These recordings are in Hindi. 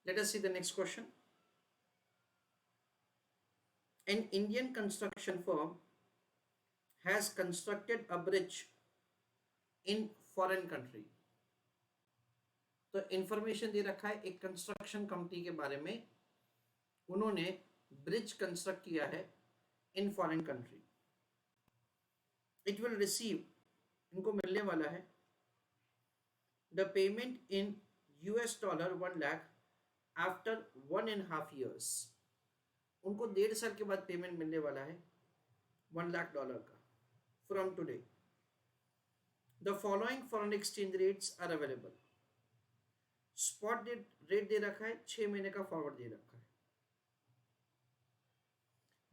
Let us see the next question. An Indian construction firm has constructed a bridge in foreign country. तो इंफॉर्मेशन दे रखा है एक कंस्ट्रक्शन कंपनी के बारे में, उन्होंने ब्रिज कंस्ट्रक्ट किया है in foreign country. It will receive, इनको मिलने वाला है the payment in $1 lakh after 1.5 years. उनको 1.5 साल के बाद पेमेंट मिलने वाला है $1 लाख का from today. The following foreign exchange rates are available. Spot rate दे रखा है, 6 महीने का फॉरवर्ड दे रखा है.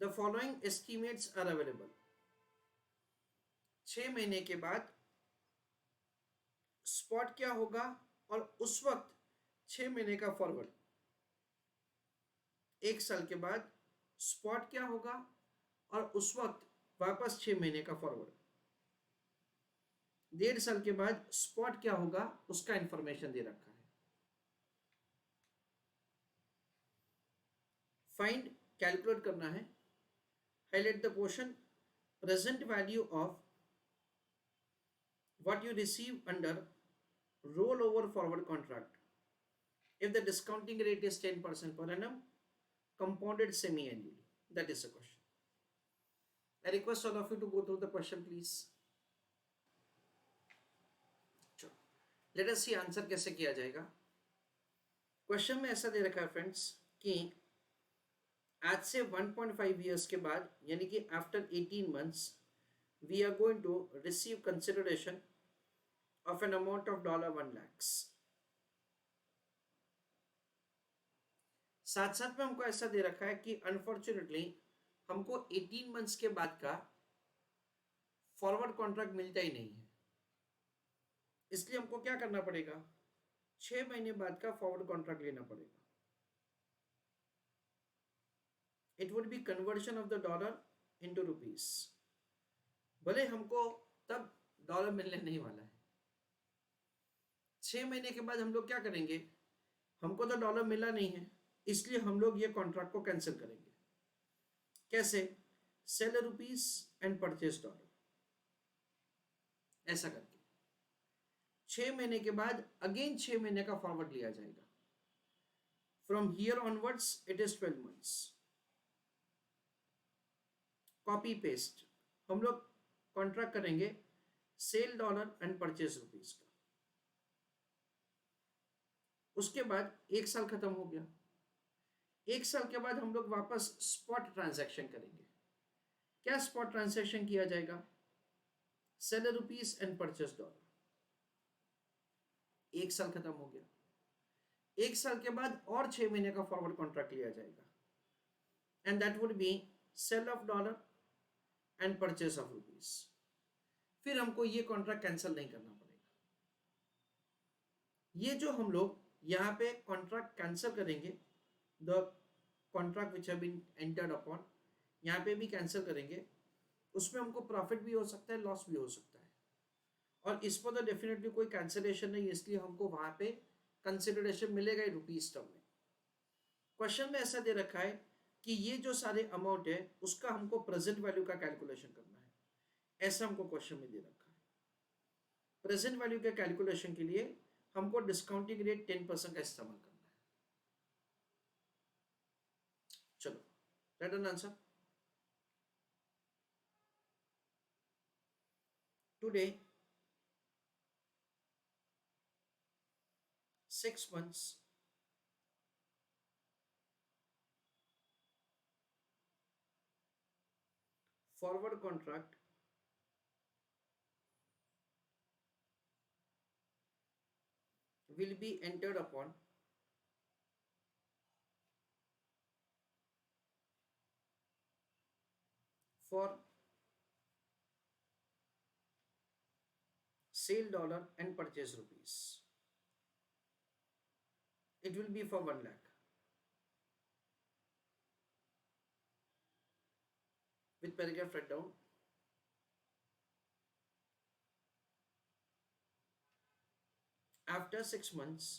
The following estimates are available. 6 महीने के बाद स्पॉट क्या होगा और उस वक्त 6 महीने का फॉरवर्ड. 1 साल के बाद स्पॉट क्या होगा और उस वक्त वापस 6 महीने का फॉरवर्ड. 1.5 साल के बाद स्पॉट क्या होगा उसका इंफॉर्मेशन दे रखा है. फाइंड, कैलकुलेट करना है. Highlight the portion present value of what you receive under rollover forward contract if the discounting rate is 10% per annum compounded semi-annually. That is the question. I request all of you to go through the question please. Let us see answer कैसे किया जाएगा. क्वेश्चन में ऐसा दे रखा है फ्रेंड्स कि आज से 1.5 years के बाद यानी कि after 18 months we are going to receive consideration of an amount of $1 lakhs. साथ साथ में हमको ऐसा दे रखा है कि अनफॉर्चुनेटली हमको 18 मंथ्स के बाद का फॉरवर्ड कॉन्ट्रैक्ट मिलता ही नहीं है, इसलिए हमको क्या करना पड़ेगा, 6 महीने बाद का फॉरवर्ड कॉन्ट्रैक्ट लेना पड़ेगा. It would B conversion of the dollar into rupees. भले हमको तब डॉलर मिलने नहीं वाला है, 6 महीने के बाद हम लोग क्या करेंगे, हमको तो डॉलर मिला नहीं है इसलिए हम लोग ये कॉन्ट्रैक्ट को कैंसिल करेंगे. कैसे, sell rupees and purchase dollar, ऐसा करके 6 महीने के बाद अगेन 6 महीने का फॉरवर्ड लिया जाएगा. From here onwards it is 12 months. Copy paste, हम लोग कॉन्ट्रैक्ट करेंगे sell dollar and purchase rupees का. उसके बाद 1 साल खत्म हो गया. 1 साल के बाद हम लोग वापस स्पॉट ट्रांजैक्शन करेंगे. क्या स्पॉट ट्रांजैक्शन किया जाएगा, sell rupees and purchase dollar. 1 साल खत्म हो गया. 1 साल के बाद और 6 महीने का फॉरवर्ड कॉन्ट्रैक्ट लिया जाएगा and that would be sell of dollar and purchase of rupees. फिर हमको ये कॉन्ट्रैक्ट कैंसिल नहीं करना पड़ेगा. ये जो हम लोग यहाँ पे कॉन्ट्रैक्ट कैंसिल करेंगे, the contract which have been entered upon, यहाँ पे भी कैंसिल करेंगे, उसमें हमको प्रॉफिट भी हो सकता है, लॉस भी हो सकता है. और इस पर तो डेफिनेटली कोई कैंसिलेशन नहीं, इसलिए हमको वहाँ पे कंसिडरेशन मिलेगा ही रुपीज टर्म में. क्वेश्चन में ऐसा दे रखा है कि ये जो सारे अमाउंट है उसका हमको प्रेजेंट वैल्यू का कैलकुलेशन करना है, ऐसा हमको क्वेश्चन में दे रखा है. प्रेजेंट वैल्यू के कैलकुलेशन के लिए हमको डिस्काउंटिंग रेट 10% का इस्तेमाल करना है. चलो right an answer. Today 6 months forward contract will be entered upon for sale dollar and purchase rupees. It will be for 1 lakh with paragraph write down. After 6 months,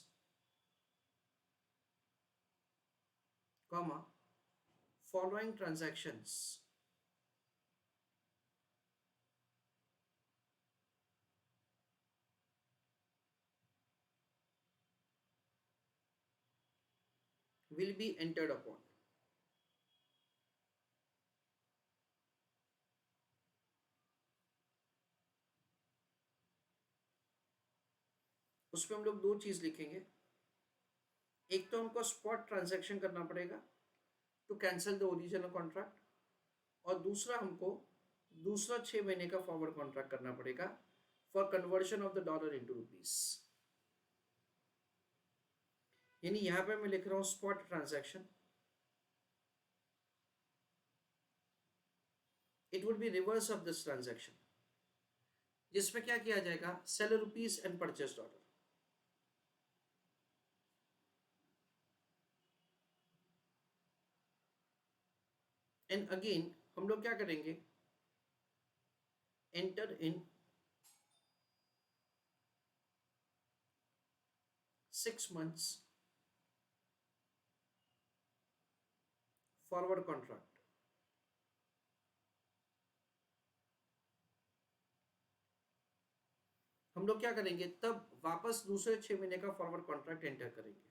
comma following transactions will be entered upon. उसमें हम लोग दो चीज लिखेंगे, एक तो हमको स्पॉट ट्रांजैक्शन करना पड़ेगा to cancel the original contract, और दूसरा हमको दूसरा 6 महीने का फॉरवर्ड कॉन्ट्रैक्ट करना पड़ेगा for conversion of the dollar into rupees. यानी यहां पे मैं लिख रहा हूं spot transaction, it would be reverse of this transaction, जिसमें क्या किया जाएगा, sell rupees and purchase dollar. And again हम लोग क्या करेंगे, enter in 6 months forward contract. हम लोग क्या करेंगे, तब वापस दूसरे 6 महीने का फॉरवर्ड कॉन्ट्रैक्ट एंटर करेंगे।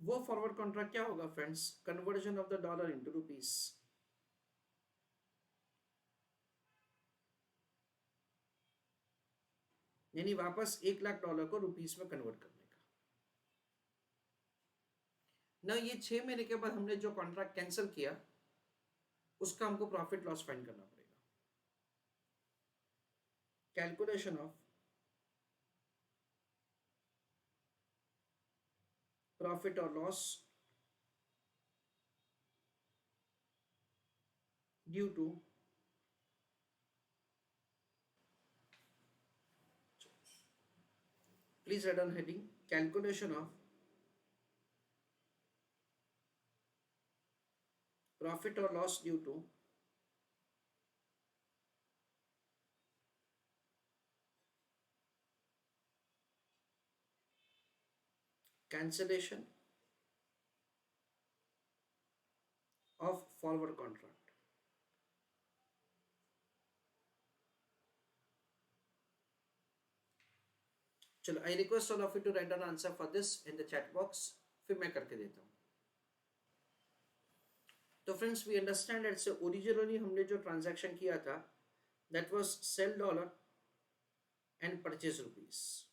वो फॉरवर्ड कॉन्ट्रैक्ट क्या होगा friends, conversion of the dollar into rupees. यानी वापस 1 लाख डॉलर को रुपीस में कन्वर्ट करने का। ना ये 6 महीने के बाद हमने जो कॉन्ट्रैक्ट कैंसिल किया उसका हमको प्रॉफिट लॉस फाइंड करना पड़ेगा। कैलकुलेशन ऑफ प्रॉफिट और loss due to please write on heading calculation of profit or loss due to cancellation of forward contract। चलो, I request all of you to write down answer for this in the chat box, फिर मैं करके देता हूं। तो फ्रेंड्स वी अंडरस्टैंड दैट से ओरिजिनली हमने जो ट्रांजैक्शन किया था that was sell dollar and purchase rupees.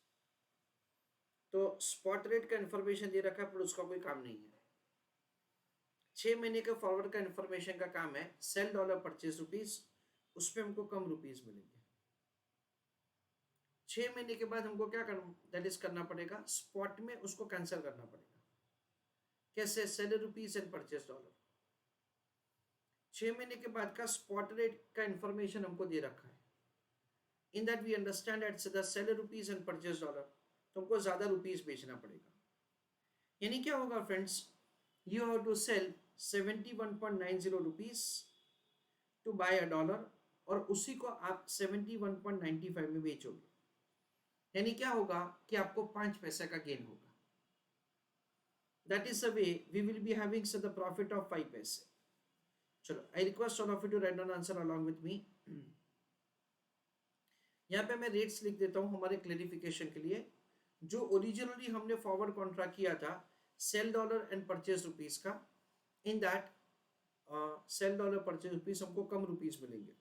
तो स्पॉट रेट का इंफॉर्मेशन दे रखा है पर उसका कोई काम नहीं है। 6 महीने के फॉरवर्ड का इंफॉर्मेशन का काम है सेल डॉलर परचेज रुपीस, उसमें हमको कम रुपीस मिलेंगे। 6 महीने के बाद हमको क्या करना, दैट इज करना पड़ेगा स्पॉट में उसको कैंसिल करना पड़ेगा। कैसे, sell rupees and purchase dollar. 6 महीने के बाद का स्पॉट रेट का इंफॉर्मेशन हमको दे रखा है। In that we understand at the sell rupees and purchase dollar, तो हमको ज्यादा रुपीस बेचना पड़ेगा। यानी क्या होगा friends, you have to sell 71.90 rupees to buy a dollar, और उसी को आप 71.95 में बेचोगे। यानी क्या होगा कि आपको 5 पैसे का गेन होगा। That is the way we will be having the profit of 5 पैसे। चलो, I request all of you to write down answer along with me. यहाँ पे मैं रेट्स लिख देता हूँ हमारे क्लेरिफिकेशन के लिए। जो ओरिजिनली हमने फॉरवर्ड कॉन्ट्रैक्ट किया था sell dollar and purchase rupees का, in that sell dollar purchase rupees हमको कम रुपीस मिलेंगे।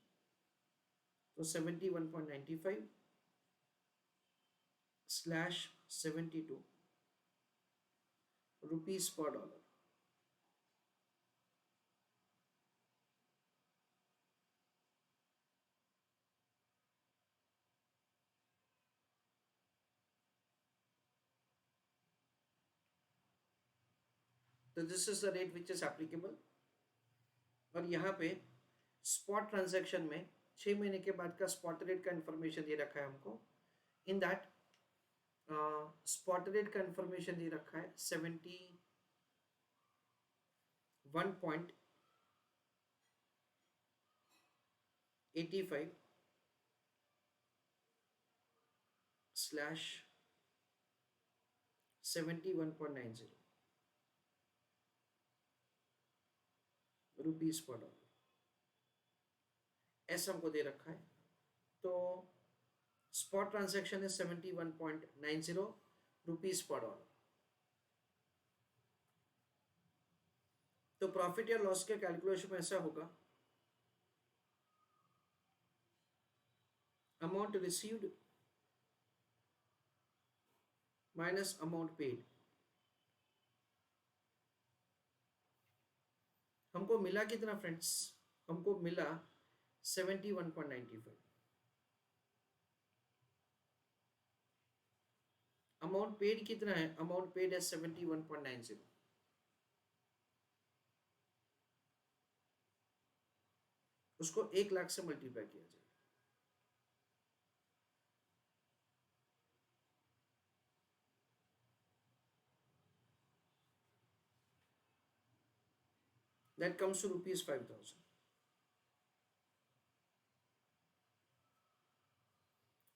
तो 71.95 स्लैश 72 रुपीस पर डॉलर। तो this is the rate which is applicable. और यहाँ पे स्पॉट ट्रांजैक्शन में 6 महीने के बाद का स्पॉट रेट का इंफॉर्मेशन दे रखा है हमको। इन दैट स्पॉट रेट का इंफॉर्मेशन दे रखा है 71.85 स्लैश 71.90। रुपीज पर डॉलर, ऐसा हमको दे रखा है। तो स्पॉट ट्रांजैक्शन है 71.90 रुपीज पर डॉलर। तो प्रॉफिट या लॉस के कैलकुलेशन में ऐसा होगा, amount received minus amount paid. हमको मिला कितना फ्रेंड्स, हमको मिला 71.95। अमाउंट पेड कितना है, अमाउंट पेड है 71.90। उसको 1 लाख से मल्टीप्लाई किया जाए। That comes to ₹5,000।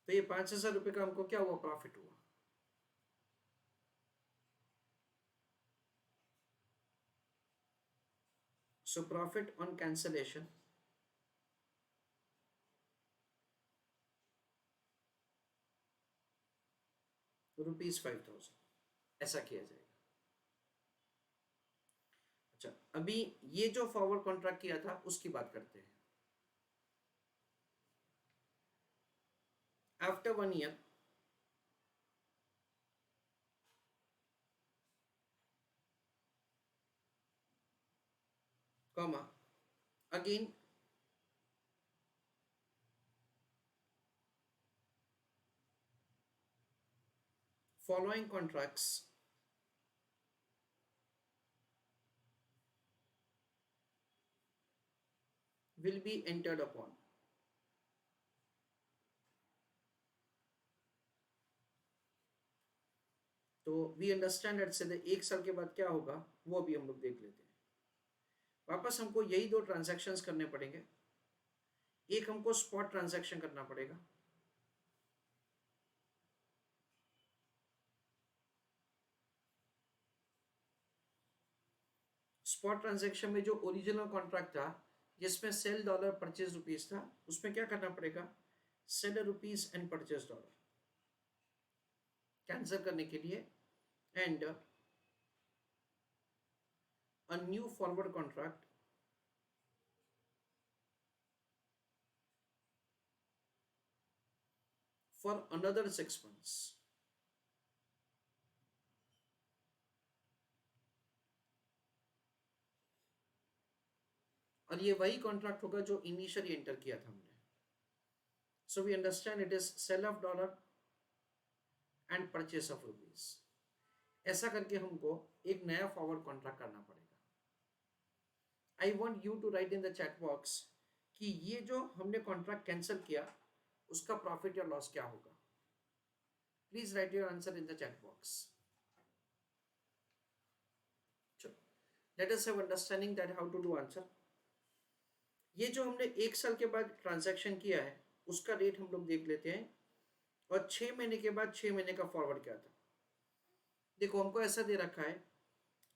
तो ये 5,000 रुपये का हमको क्या हुआ, प्रॉफिट हुआ। सो प्रॉफिट ऑन कैंसलेशन ₹5,000, ऐसा किया जाएगा। अच्छा, अभी ये जो फॉरवर्ड कॉन्ट्रैक्ट किया था उसकी बात करते हैं। After 1 year comma again following contracts will be entered upon। तो वी अंडरस्टैंड एट से 1 साल के बाद क्या होगा वो भी हम लोग देख लेते हैं। वापस हमको यही 2 ट्रांजैक्शंस करने पड़ेंगे। एक हमको स्पॉट ट्रांजैक्शन करना पड़ेगा, स्पॉट ट्रांजैक्शन में जो ओरिजिनल कॉन्ट्रैक्ट था जिसमें सेल डॉलर परचेज रुपीज था, उसमें क्या करना पड़ेगा, sell rupees and purchase dollar cancel करने के लिए, and a new forward contract for another 6 months। और ये वही कॉन्ट्रैक्ट होगा जो इनिशियली एंटर किया था हमने। So we understand it is sell of dollar and purchase of rupees. ऐसा करके हमको एक नया फॉरवर्ड कॉन्ट्रैक्ट करना पड़ेगा। I want you to write in the chat box कि ये जो हमने कॉन्ट्रैक्ट कैंसिल किया उसका प्रॉफिट या लॉस क्या होगा। Please write your answer in the chat box. Let us have understanding that how to do answer. ये जो हमने 1 साल के बाद ट्रांजैक्शन किया है उसका रेट हम लोग देख लेते हैं, और 6 महीने के बाद 6 महीने का फॉरवर्ड क्या था। देखो हमको ऐसा दे रखा है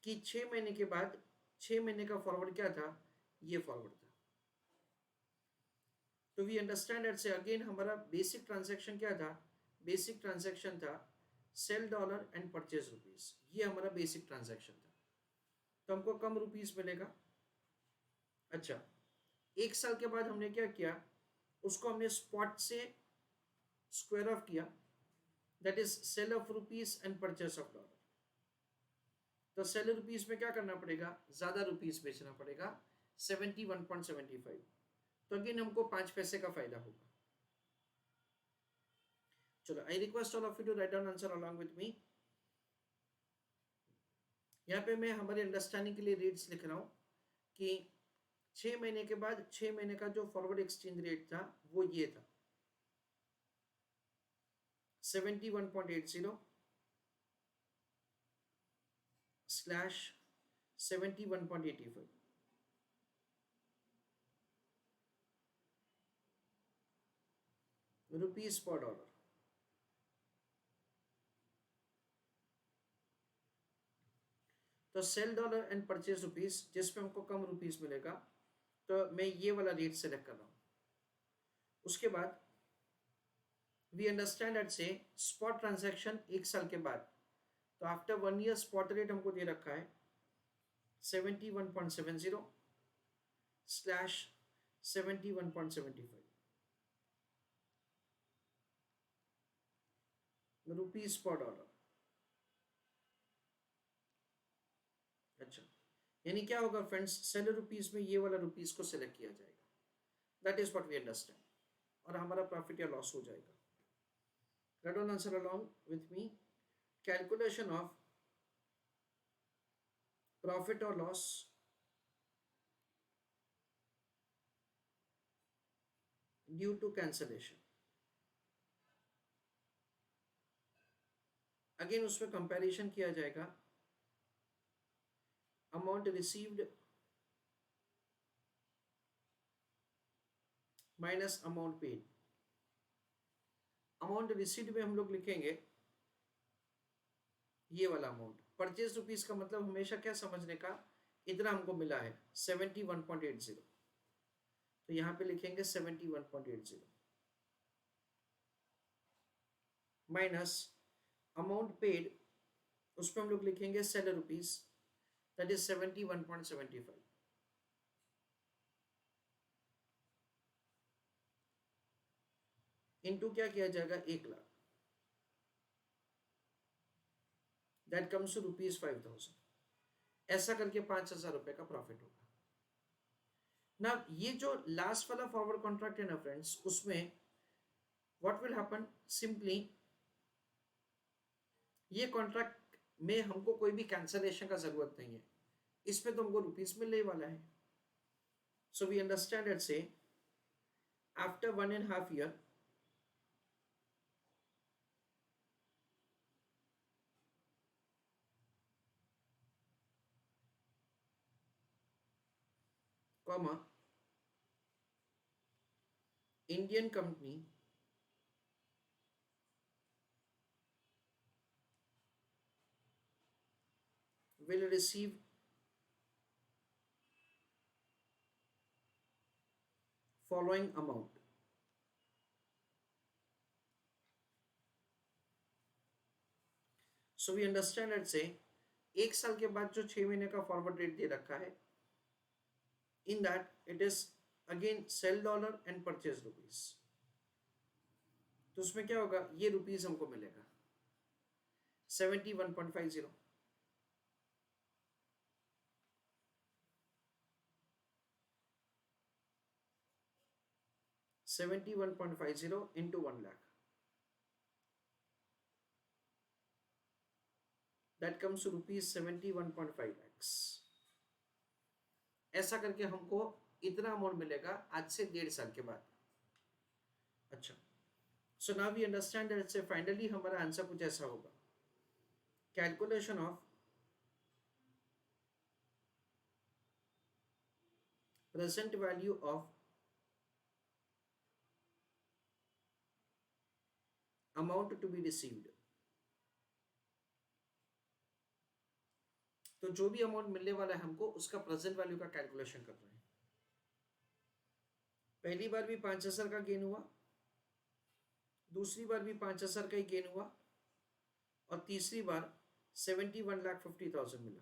कि 6 महीने के बाद 6 महीने का फॉरवर्ड क्या था, ये फॉरवर्ड था। तो वी अंडरस्टैंड एट से अगेन हमारा बेसिक ट्रांजैक्शन क्या था, बेसिक ट्रांजैक्शन था sell dollar and purchase rupees, ये हमारा बेसिक ट्रांजैक्शन था। तो हमको कम रुपीज मिलेगा। अच्छा, 1 साल के बाद हमने क्या किया, उसको हमने स्पॉट से स्क्वायर ऑफ किया, that is sell of rupees and purchase of dollar. तो सेल रुपीज में क्या करना पड़ेगा, ज्यादा रुपीज बेचना पड़ेगा 71.75। तो अगेन हमको 5 पैसे का फायदा होगा। चलो, I request all of you to write down answer along with me. यहाँ पे मैं हमारे अंडरस्टैंडिंग के लिए रेट्स लिख रहा हूँ कि 6 महीने के बाद 6 महीने का जो फॉरवर्ड एक्सचेंज रेट था वो ये था 71.80 स्लैश 71.85 रुपीज पर डॉलर। तो sell dollar and purchase rupees, जिसमें हमको कम रुपीस मिलेगा, तो मैं ये वाला रेट सेलेक्ट कर रहा हूँ। उसके बाद वी अंडरस्टैंड एट से स्पॉट ट्रांजैक्शन 1 साल के बाद, तो आफ्टर 1 ईयर स्पॉट रेट हमको दे रखा है 71.70 स्लैश 71.75 रुपीज पर डॉलर। अच्छा, यानी क्या होगा फ्रेंड्स, सेल रुपीज में ये वाला रुपीज को सिलेक्ट किया जाएगा, that is what we understand, और हमारा प्रॉफिट या लॉस हो जाएगा। Write down answer along with me. Calculation of profit और loss due to cancellation. Again उसमें कंपैरिजन किया जाएगा, amount received minus amount paid. Amount received में हम लोग लिखेंगे ये वाला अमाउंट। परचेज रुपीज का मतलब हमेशा क्या समझने का, इतना हमको मिला है 71.80, तो यहां पे लिखेंगे 71.80 माइनस अमाउंट पेड, उसमें हम लोग लिखेंगे sell rupees, that is 71.75 into क्या किया जाएगा 1 lakh, that comes to rupees 5000। ऐसा करके 5000 रुपए का प्रॉफिट होगा ना। ये जो लास्ट वाला फॉरवर्ड कॉन्ट्रैक्ट है ना फ्रेंड्स, उसमें व्हाट विल हैपन, सिंपली ये कॉन्ट्रैक्ट में हमको कोई भी कैंसलेशन का जरूरत नहीं है, इसमें तो हमको रुपीज मिलने वाला है। सो वी अंडरस्टैंड इट से after 1.5 year comma Indian company will receive following amount। So we understand it से 1 साल के बाद जो 6 महीने का फॉरवर्ड रेट दे रखा है, in that it is again sell dollar and purchase rupees, तो उसमें क्या होगा, ये रुपीज हमको मिलेगा 71.50 71.50 into 1 lakh, that comes to rupees 71.5 lakhs। ऐसा करके हमको इतना अमाउंट मिलेगा आज से 1.5 साल के बाद। अच्छा, so now we understand that से फाइनली हमारा आंसर कुछ ऐसा होगा, calculation of present value of amount to be received. तो जो भी अमाउंट मिलने वाला है हमको, उसका प्रेजेंट वैल्यू का कैलकुलेशन कर रहे हैं। पहली बार भी 5000 का गेन हुआ, दूसरी बार भी 5000 का ही गेन हुआ, और तीसरी बार 71,50,000 मिला।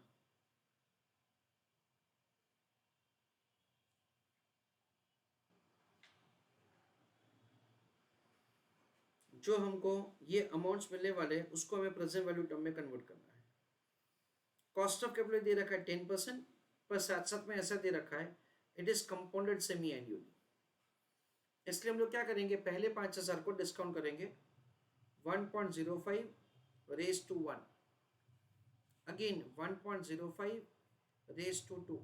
जो हमको ये अमाउंट्स मिलने वाले हैं, उसको हमें प्रेजेंट वैल्यू टर्म में कन्वर्ट करना है। कॉस्ट ऑफ कैपिटल दे रखा है 10%, पर साथ साथ में ऐसा दे रखा है it is compounded semi annually. इसलिए हम लोग क्या करेंगे, पहले 5000 को डिस्काउंट करेंगे 1.05 raise to 1, again 1.05 raise to 2,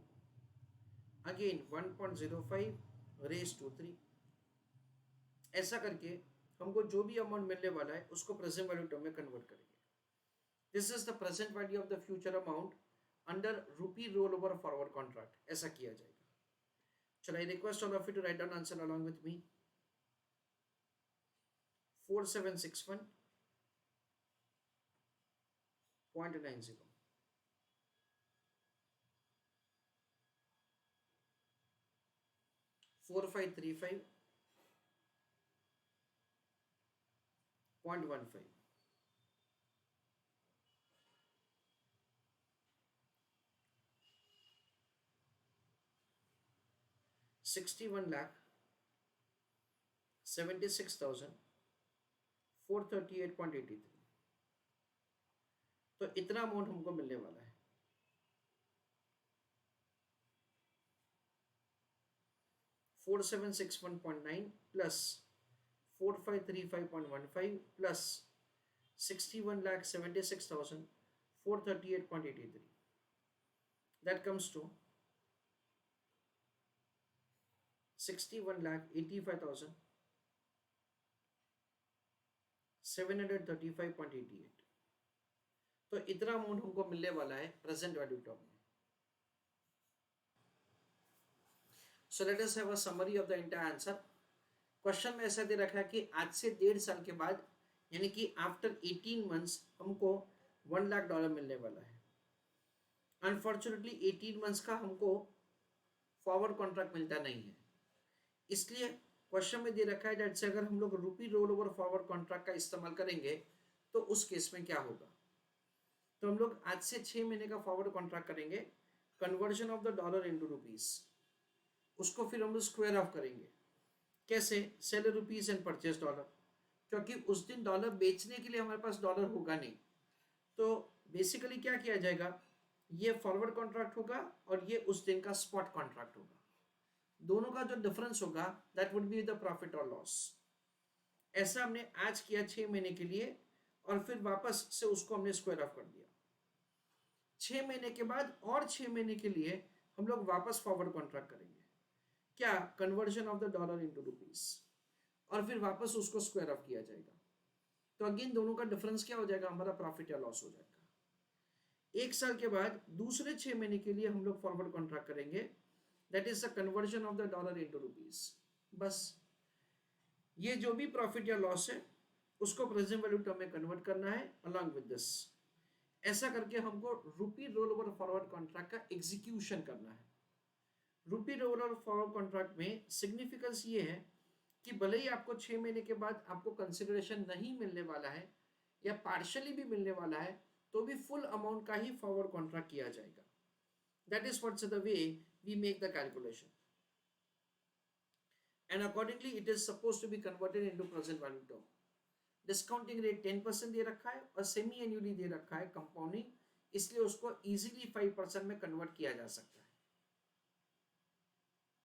again 1.05 raise to 3। ऐसा करके हमको जो भी अमाउंट मिलने वाला है उसको प्रेजेंट वैल्यू टर्म में कन्वर्ट करेंगे। This is the present value of the future amount under rupee roll over forward contract, ऐसा किया जाएगा। चलो, I request all of you to write down answer along with me. 4761.90, 4535.15, 61,76,438.83, तो इतना अमाउंट हमको मिलने वाला है। 4761.9 plus 4535.15 plus 61,76,438.83, that comes to 61,85,735.88, तो इतना अमाउंट हमको मिलने वाला है प्रेजेंट वैल्यू टर्म में। So let us have a summary of the entire answer. Question में ऐसा दे रखा है कि आज से 1.5 साल के बाद यानी कि आफ्टर 18 मंथ्स हमको $1 लाख मिलने वाला है। अनफॉर्चुनेटली 18 मंथ्स का हमको फॉरवर्ड कॉन्ट्रैक्ट मिलता नहीं है, इसलिए क्वेश्चन में दे रखा है दैट से अगर हम लोग रुपी रोल ओवर फॉरवर्ड कॉन्ट्रैक्ट का इस्तेमाल करेंगे तो उस केस में क्या होगा। तो हम लोग आज से 6 महीने का फॉरवर्ड कॉन्ट्रैक्ट करेंगे, conversion of the dollar into rupees, उसको फिर हम लोग स्क्वायर ऑफ करेंगे। कैसे? Sell rupees and purchase dollar, क्योंकि उस दिन डॉलर बेचने के लिए हमारे पास डॉलर होगा नहीं। तो बेसिकली क्या किया जाएगा, ये फॉरवर्ड कॉन्ट्रैक्ट होगा और ये उस दिन का स्पॉट कॉन्ट्रैक्ट होगा, दोनों का जो डिफरेंस होगा that would be the profit और लॉस। ऐसा हमने आज किया 6 महीने के लिए और फिर वापस से उसको हमने स्क्वायर ऑफ कर दिया। 6 महीने के बाद और 6 महीने के लिए हम लोग वापस फॉरवर्ड कॉन्ट्रैक्ट करेंगे, क्या? Conversion of the dollar into rupees, और फिर वापस उसको स्क्वायर ऑफ किया जाएगा। तो अगेन दोनों का डिफरेंस क्या हो जाएगा, हमारा प्रॉफिट या लॉस हो जाएगा। 1 साल के बाद दूसरे 6 महीने के लिए हम लोग फॉरवर्ड कॉन्ट्रैक्ट करेंगे, that is the conversion of the dollar into rupees. बस ये जो भी प्रॉफिट या लॉस है उसको प्रेजेंट वैल्यू टर्म में कन्वर्ट करना है अलॉन्ग विद दिस। ऐसा करके हमको रुपी रोल ओवर फॉरवर्ड कॉन्ट्रैक्ट का एग्जीक्यूशन करना है। रुपी रोल ओवर फॉरवर्ड कॉन्ट्रैक्ट में सिग्निफिकेंस ये है कि भले ही आपको 6 महीने के बाद आपको कंसिडरेशन नहीं मिलने वाला है या पार्शियली भी मिलने वाला है, तो भी फुल अमाउंट का ही फॉरवर्ड कॉन्ट्रैक्ट किया जाएगा। That is what's the way we make the calculation, and accordingly it is supposed to be converted into present value term. Discounting rate 10% दे रखा है और सेमी एनुअली दे रखा है कंपाउंडिंग, इसलिए उसको इजीली 5% में कन्वर्ट किया जा सकता है।